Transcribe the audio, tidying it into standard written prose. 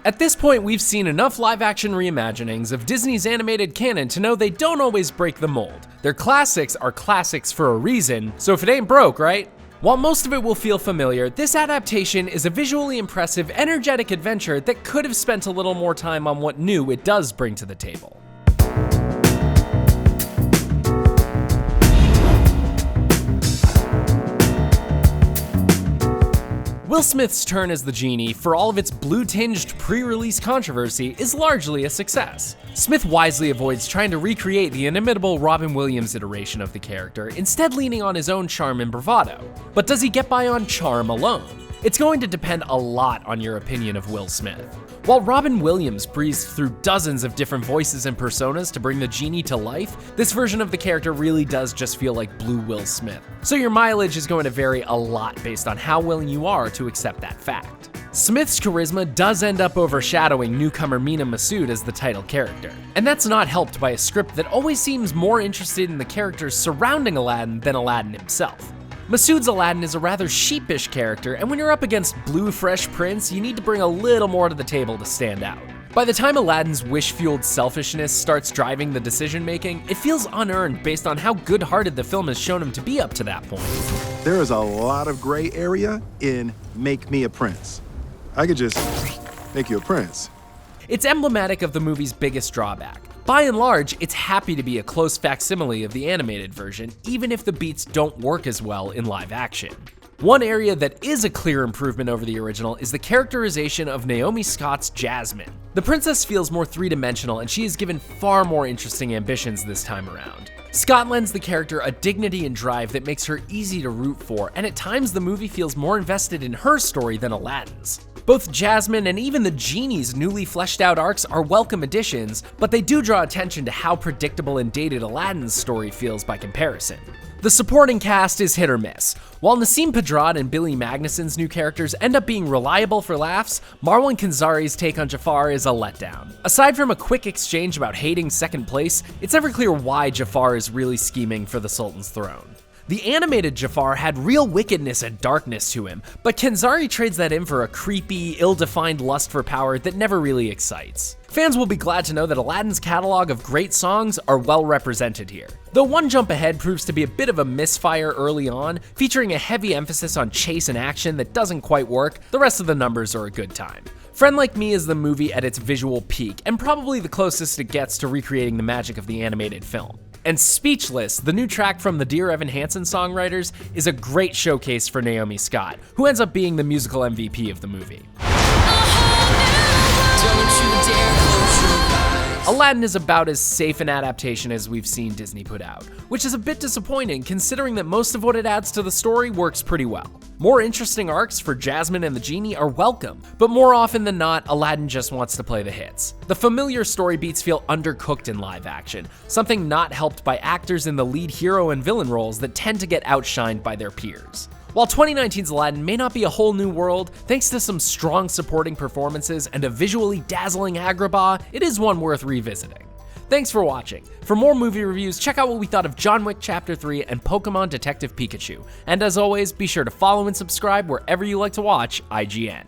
At this point, we've seen enough live-action reimaginings of Disney's animated canon to know they don't always break the mold. Their classics are classics for a reason, so if it ain't broke, right? While most of it will feel familiar, this adaptation is a visually impressive, energetic adventure that could have spent a little more time on what new it does bring to the table. Will Smith's turn as the genie, for all of its blue-tinged pre-release controversy, is largely a success. Smith wisely avoids trying to recreate the inimitable Robin Williams iteration of the character, instead leaning on his own charm and bravado. But does he get by on charm alone? It's going to depend a lot on your opinion of Will Smith. While Robin Williams breezed through dozens of different voices and personas to bring the genie to life, this version of the character really does just feel like blue Will Smith. So your mileage is going to vary a lot based on how willing you are to accept that fact. Smith's charisma does end up overshadowing newcomer Mena Massoud as the title character, and that's not helped by a script that always seems more interested in the characters surrounding Aladdin than Aladdin himself. Massoud's Aladdin is a rather sheepish character, and when you're up against Blue Fresh Prince, you need to bring a little more to the table to stand out. By the time Aladdin's wish-fueled selfishness starts driving the decision-making, it feels unearned based on how good-hearted the film has shown him to be up to that point. There is a lot of gray area in Make Me a Prince. I could just make you a prince. It's emblematic of the movie's biggest drawback. By and large, it's happy to be a close facsimile of the animated version, even if the beats don't work as well in live action. One area that is a clear improvement over the original is the characterization of Naomi Scott's Jasmine. The princess feels more three-dimensional, and she is given far more interesting ambitions this time around. Scott lends the character a dignity and drive that makes her easy to root for, and at times the movie feels more invested in her story than Aladdin's. Both Jasmine and even the genie's newly fleshed out arcs are welcome additions, but they do draw attention to how predictable and dated Aladdin's story feels by comparison. The supporting cast is hit or miss. While Nassim Pedrad and Billy Magnuson's new characters end up being reliable for laughs, Marwan Kenzari's take on Jafar is a letdown. Aside from a quick exchange about hating second place, it's never clear why Jafar is really scheming for the Sultan's throne. The animated Jafar had real wickedness and darkness to him, but Kenzari trades that in for a creepy, ill-defined lust for power that never really excites. Fans will be glad to know that Aladdin's catalog of great songs are well represented here. Though One Jump Ahead proves to be a bit of a misfire early on, featuring a heavy emphasis on chase and action that doesn't quite work, the rest of the numbers are a good time. Friend Like Me is the movie at its visual peak, and probably the closest it gets to recreating the magic of the animated film. And Speechless, the new track from the Dear Evan Hansen songwriters, is a great showcase for Naomi Scott, who ends up being the musical MVP of the movie. Aladdin is about as safe an adaptation as we've seen Disney put out, which is a bit disappointing considering that most of what it adds to the story works pretty well. More interesting arcs for Jasmine and the genie are welcome, but more often than not, Aladdin just wants to play the hits. The familiar story beats feel undercooked in live action, something not helped by actors in the lead hero and villain roles that tend to get outshined by their peers. While 2019's Aladdin may not be a whole new world, thanks to some strong supporting performances and a visually dazzling Agrabah, it is one worth revisiting. Thanks for watching. For more movie reviews, check out what we thought of John Wick Chapter 3 and Pokemon Detective Pikachu. And as always, be sure to follow and subscribe wherever you like to watch IGN.